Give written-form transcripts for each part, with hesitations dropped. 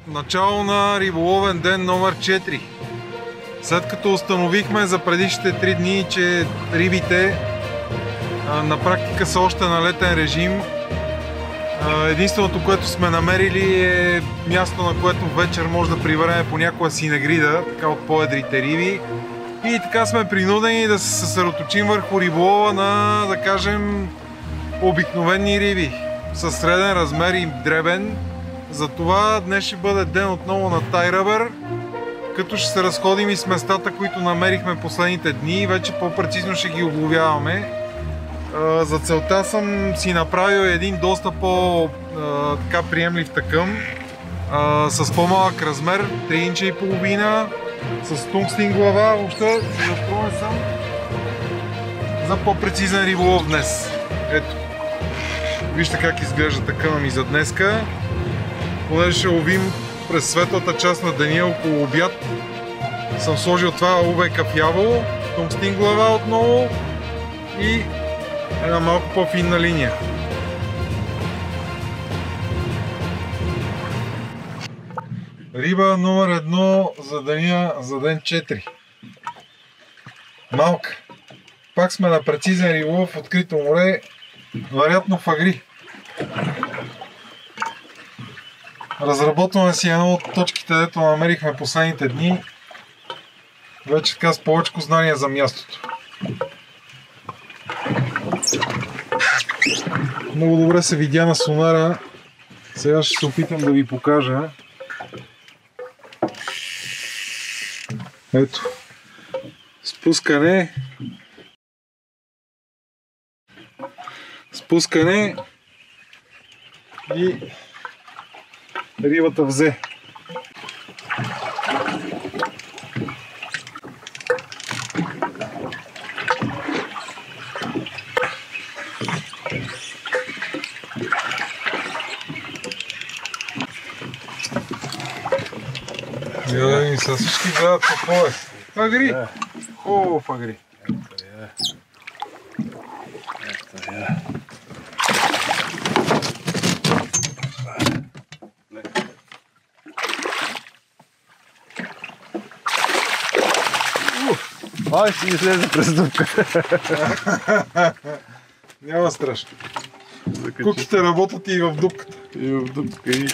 Начало на риболовен ден номер 4. След като установихме за предишните 3 дни, че рибите на практика са още на летен режим, единственото, което сме намерили е място, на което вечер може да прибереме по някоя синегрида, така от по-едрите риби. И така сме принудени да се съсредоточим върху риболова на, да кажем, обикновени риби със среден размер и дребен. Затова днес ще бъде ден отново на тай-ръбър, като ще се разходим и с местата, които намерихме последните дни и вече по-прецизно ще ги обловяваме. За целта съм си направил един доста по-приемлив такъм, с по-малък размер, 3 инча и половина, с тунгстен глава. Въобще настроен съм за по-прецизен риболов днес. Ето, вижте как изглежда такъма ми за днеска. Понеже ще ловим през светлата част на деня около обяд, съм сложил това УВ кафяво, тунгстен глава отново и една малко по-финна линия. Риба номер 1 за деня, за ден 4. Малка. Пак сме на прецизен риболов в открито море, вероятно в Агри. Разработваме си една от точките, дето намерихме последните дни. Вече така с повече знания за мястото. Много добре се видя на сонара. Сега ще се опитам да ви покажа. Ето. Спускане. Спускане. И рибата взе. И са всички гледат какво е. Агри! О, в Агри! Ай, си излезе през дупката. Няма страшно. Куките работят и в дупката. И в дупка и...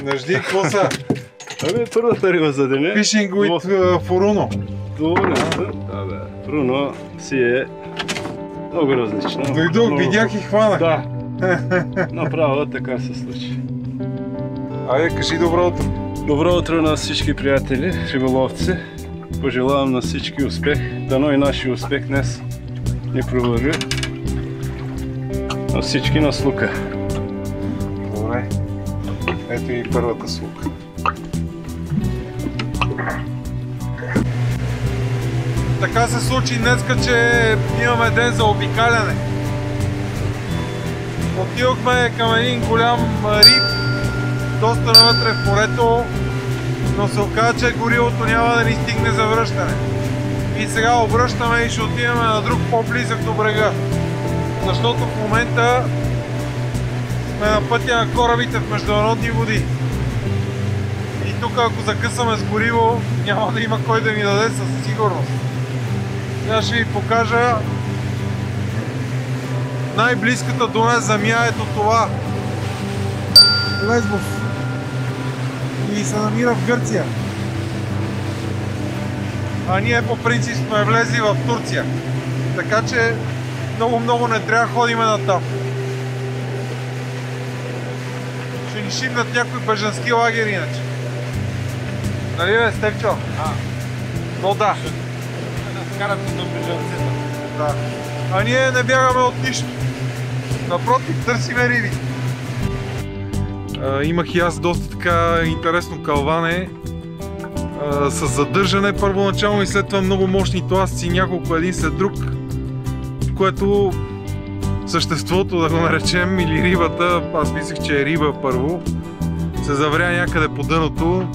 Не жди, какво са? Абе, първата риба за деня. Fishing with Furuno. Доволен съм. Да, бе. Фуруно си е много различно. Дойдох, видях и хванах. Да. Направо така се случи. Айде, кажи добро утро. Добро утро на всички приятели, риболовци. Пожелавам на всички успех. Дано и нашия успех днес ни провърви. На всички на слука. Добре. Ето и първата слука. Така се случи днеска, че имаме ден за обикаляне. Отидохме към един голям риб, доста навътре в морето, но се оказа, че горивото няма да ни стигне за връщане. И сега обръщаме и ще отидем на друг по-близък до брега. Защото в момента сме на пътя на корабите в международни води. И тук, ако закъсаме с гориво, няма да има кой да ни даде със сигурност. Сега ще ви покажа най-близката до нас земя, ето това. Лесбос. И се намира в Гърция. А ние по принцип сме влезли в Турция. Така че много не трябва да ходим натам. Ще ни шибнат някои бежански лагери иначе. Нали бе, Степчо? Но да. Карате до бежанците. Да. А ние не бягаме от нищо. Напротив, търсиме риби. Имах и аз доста така интересно кълване. С задържане първоначално и след това много мощни тласъци, няколко един след друг. Което съществото, да го наречем, или рибата, аз мислех, че е риба първо, се завря някъде по дъното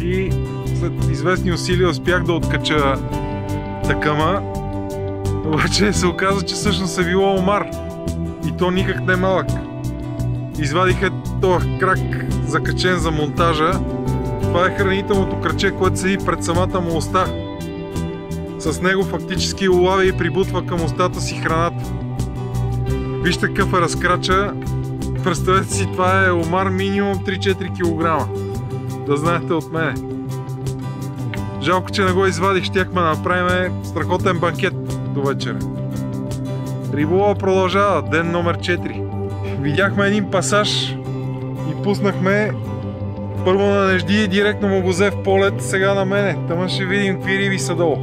и след известни усилия успях да откача такъма. Обаче се оказа, че всъщност е било омар. И то никак не малък. Извадих този крак закачен за монтажа. Това е хранителното кръче, което седи пред самата му уста. С него фактически улавя и прибутва към устата си храната. Вижте какъв е разкрача. Представете си, това е омар минимум 3-4 кг. Да знаете от мене. Жалко, че не го извадих, щяхме да направим страхотен банкет до вечера. Риболова продължава, ден номер 4. Видяхме един пасаж и пуснахме първо на Нежди и директно му го взе в полет, сега на мене. Тъма ще видим какви риби са долу.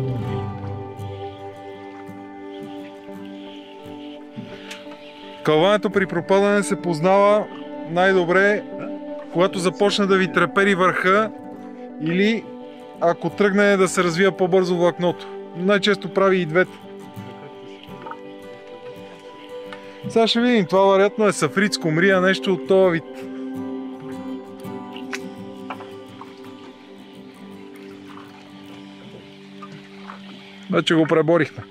Кълването при пропадане се познава най-добре, когато започне да ви трепери върха или ако тръгне да се развива по-бързо влакното. Най-често прави и двете. Сега ще видим, това вероятно е сафритско мрия, нещо от този вид. Вече го преборихме.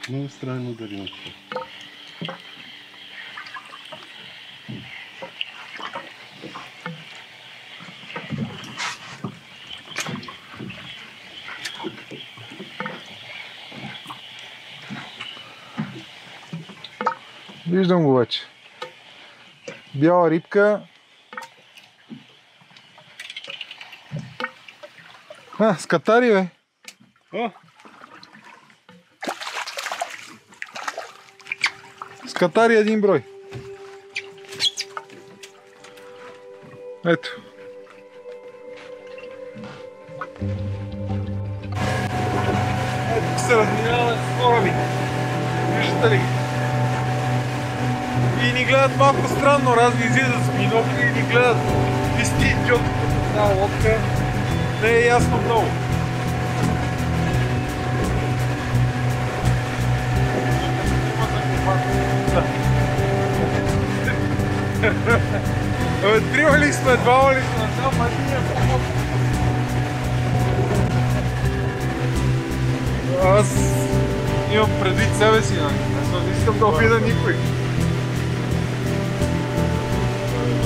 Много странно ударено. Виждам го вече. Бяла рибка. Скатари, бе. Скатари един брой. Ето. Ето се разминаваме с кораби. Виждате ли? И ни гледат малко странно, разни излизат с бинокли и ни гледат. Висти джотката с тази лодка. Не е ясно много. Трима ли сме, двама ли сме, там един е по-малко. Аз имам предвид себе си, не искам да обида никой.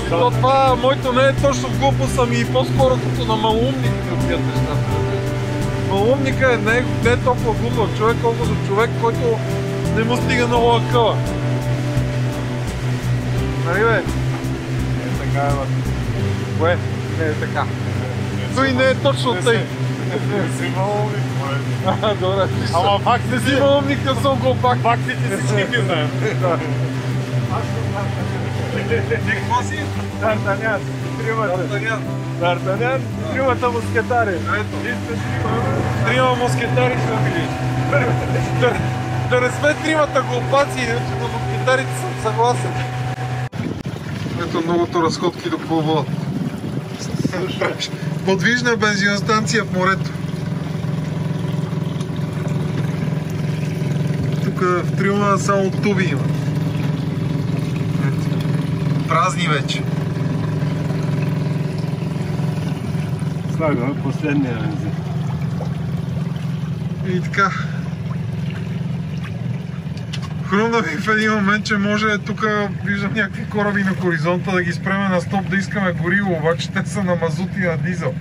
Това моето не е точно глупост, ами и по-скоро като на малоумник ми отбият нещата. Малоумника не е толкова глупав човек, колкото човек, който не му стига много акъла. Нали бе? Не така е, бе. Кое? Не е така. Той не е точно тъй. Не си малумник, бе. Добре. Ама факт не си малумник, а съм глупак. Фактите всички ги знаем. Ти какво си? Д'Артанян. Д'Артанян, тримата мускетари. Ето. Трима мускетари сме били. Да не сме тримата глупаци, иначе на мускетарите съм съгласен. Ето многото разходки допълват. Подвижна бензиностанция в морето. Тук в Триума само туби има. Празни вече. Слагаме последния бензин. И така. Хрумна ми в един момент, че може тук виждам някакви кораби на хоризонта да ги спреме на стоп да искаме гориво, обаче те са на мазут и на дизел.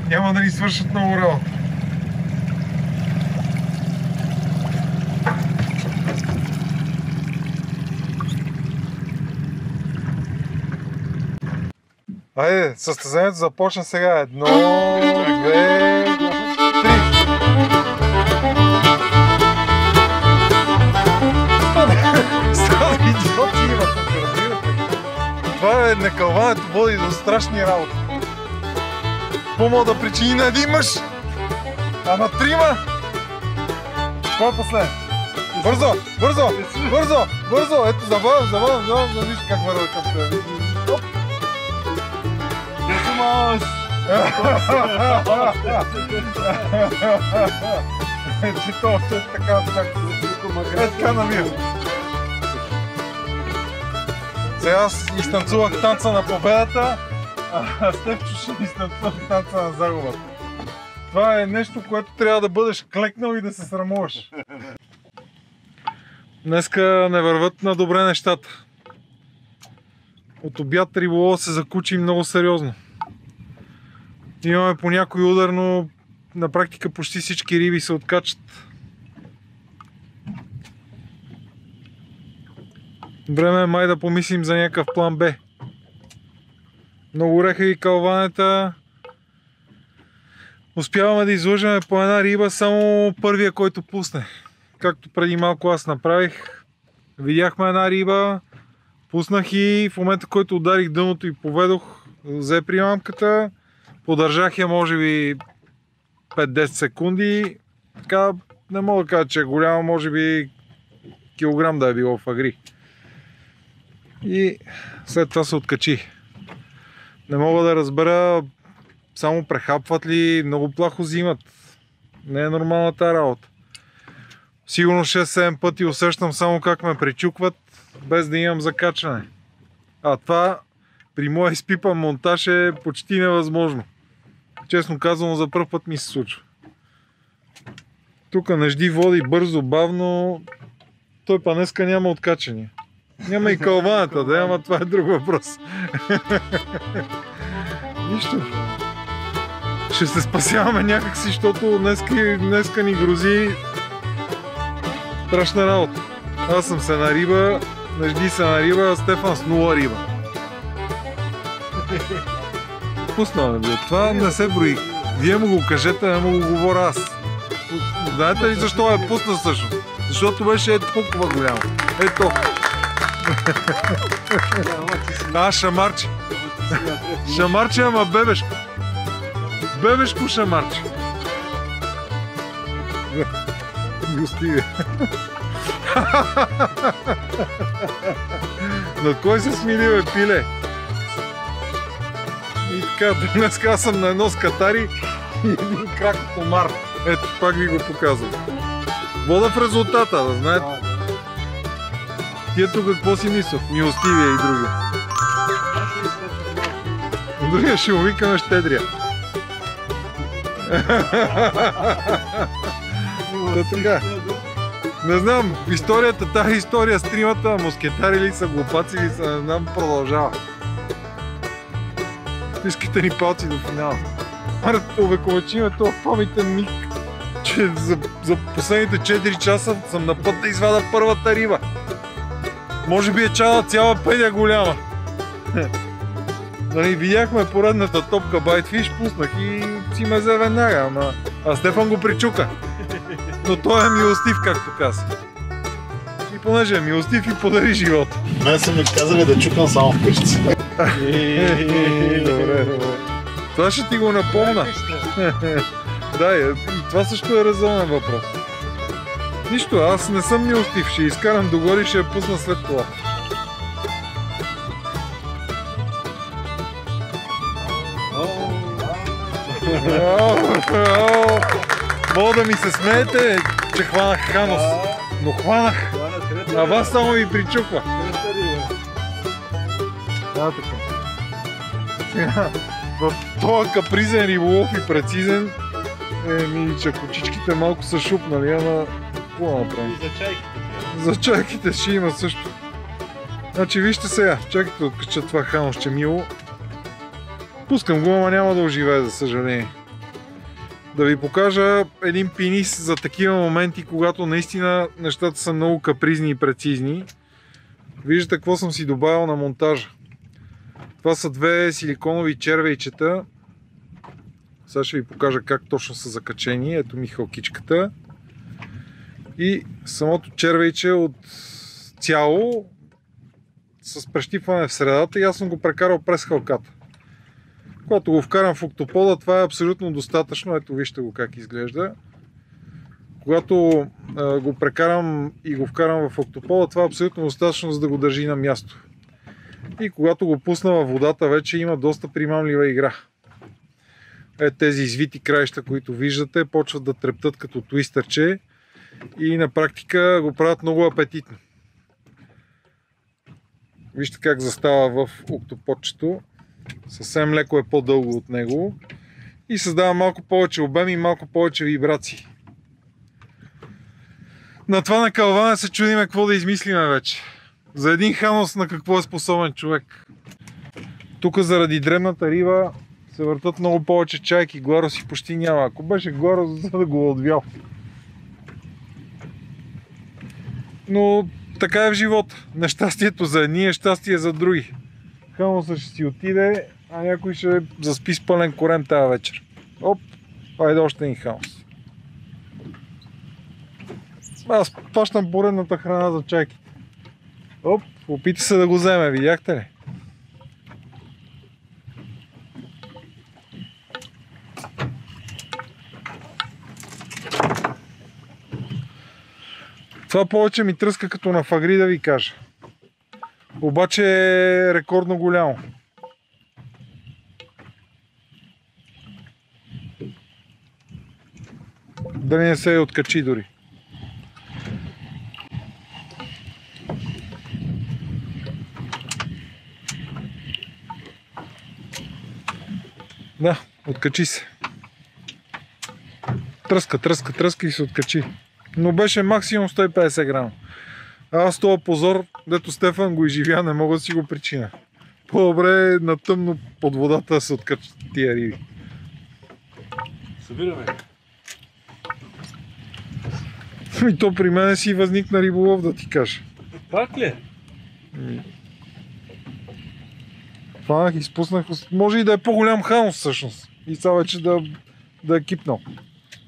Няма да ни свършат много работа. Айде, състезанието започна сега. 1, 2, 3. Стана идиоти има тук, разбирате. Това е накълването, води до страшни работи. Какво мога да причини на един мъж? А на трима? Кой е последен? Бързо, бързо, бързо, бързо. Ето, забавям, да виж как върва към тебе. Че това е така така намира. Сега аз изтанцувах танца на победата, а Стефчо ще изтанцува танца на загубата. Това е нещо, което трябва да бъдеш клекнал и да се срамуваш. Днеска не върват на добре нещата. От обяд риболов се закучи много сериозно. Имаме по някой удар, но на практика почти всички риби се откачат. Време е май да помислим за някакъв план Б. Много орехови калванета. Успяваме да излъжеме по една риба само първия, който пусне. Както преди малко аз направих. Видяхме една риба, пуснах и в момента, който ударих дъното и поведох, взе примамката, подържах я може би 5-10 секунди. Така не мога да кажа, че е голяма, може би килограм да е било в агри. И след това се откачи. Не мога да разбера само прехапват ли, много плахо взимат. Не е нормална тази работа. Сигурно 6-7 пъти усещам само как ме причукват, без да имам закачане. А това при моя изпипан монтаж е почти невъзможно. Честно казано, за пръв път ми се случва. Тук нежди води бързо, бавно. Той па днеска няма откачания. Няма и калваната, да, ама това е друг въпрос. Нищо. Ще се спасяваме някакси, защото днеска ни грози страшна работа. Аз съм се на риба, нежди се на риба, Стефан с 0 риба. Пуснал бе, това не се брои. Вие му го кажете, не му го говоря аз. Знаете ли защо е пусна всъщност? Защото беше толкова голямо. Ето. Шамарче. Шамарче, ама бебешко. Бебешко шамарче. Гостиве. На кой се смили, бе, пиле? И така, днес аз съм на едно скатари и един крак комар. Ето, пак ви го показвам. Вода в резултата, да знаете. Тия тук какво си мислят? Милостивия и други. Другия ще му викаме Щедрия. Да, така. Не знам, тази история с тримата москетари ли са, глупаци ли са, не знам, продължава. Искате ни палци до финала. Увековечиме този паметен миг, че за последните 4 часа съм на път да извада първата риба. Може би е чала цяла педя голяма. Нали, видяхме поредната топка Байтфиш, пуснах и си ме взе веднага, а Стефан го причука. Но той е милостив, както каза. И понеже е милостив и подари живота. Мен са ми казали да чукам само вкъщи. Добре. Това ще ти го напомна. Да, и това също е резонен въпрос. Нищо, аз не съм милостив, ще изкарам догори и ще я пусна след това. Мога да ми се смеете, че хванах Ханос, но хванах, а вас само ви причуква. Да, така. В този капризен риболов и прецизен, чакочичките малко са шупнали, ама какво направим? За чайките. За чайките ще има също. Значи вижте сега, чакайте да откача това ханосче мило. Пускам го, ама няма да оживее, за съжаление. Да ви покажа един пинис за такива моменти, когато наистина нещата са много капризни и прецизни. Виждате какво съм си добавил на монтажа. Това са две силиконови червейчета. Сега ще ви покажа как точно са закачени. Ето ми халкичката. И самото червейче от цяло с прещипване в средата и аз съм го прекарал през халката. Когато го вкарам в октопода, това е абсолютно достатъчно. Ето вижте го как изглежда. Когато го прекарам и го вкарам в октопода, това е абсолютно достатъчно, за да го държи на място. И когато го пусна във водата, вече има доста примамлива игра. Тези извити краища, които виждате, почват да трептат като твистърче и на практика го правят много апетитно. Вижте как застава в октоподчето. Съвсем леко е по-дълго от него и създава малко повече обем и малко повече вибрации. На това накълване се чудиме какво да измислиме вече. За един Ханос на какво е способен човек. Тук заради дребната риба се въртат много повече чайки. Глароси почти няма. Ако беше Гларос, за да го отвял. Но така е в живота. Нещастието за едни е щастие за други. Ханосът ще си отиде, а някой ще заспи с пълен корем тази вечер. Оп, айде още един Ханос. Аз пащам поредната храна за чайките. Оп, опита се да го вземе, видяхте ли? Това повече ми тръска като на фагри, да ви кажа. Обаче е рекордно голямо. Дали не се откачи дори. Да, откачи се. Тръска и се откачи. Но беше максимум 150 грама. Аз този позор, дето Стефан го изживя, не мога да си го причиня. По-добре на тъмно под водата да се откачат тия риби. Събираме. И то при мене си възникна риболов, да ти кажа. Пак ли? Фанах и спуснах. Може и да е по-голям Ханос всъщност. И сега вече да е кипнал.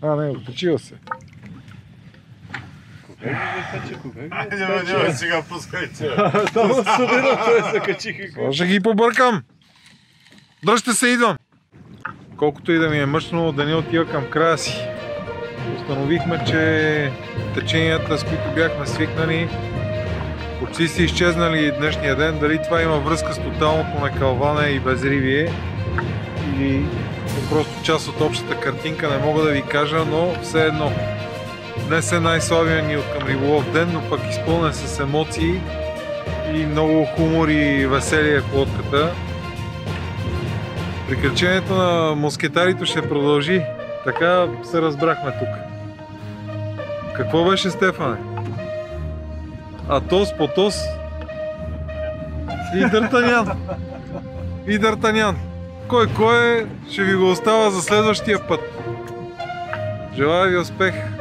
А, не, откачива се. Няма, сега пускайте. Само събира, той се качиха. Ще ги побъркам. Дръжте се, идвам. Колкото и да ми е мъчно, да не отива към края си. Установихме, че теченията, с които бяхме свикнали, почти са изчезнали днешния ден. Дали това има връзка с тоталното накълване и безривие, или е просто част от общата картинка, не мога да ви кажа, но все едно. Днес е най-славия ни от към риболов ден, но пък изпълнен с емоции и много хумор и веселие в лодката. Приключението на москетарите ще продължи. Така се разбрахме тук. Какво беше, Стефане? Атос, Потос и Д'Артанян. И Д'Артанян. Кой е, ще ви го остава за следващия път. Желая ви успех!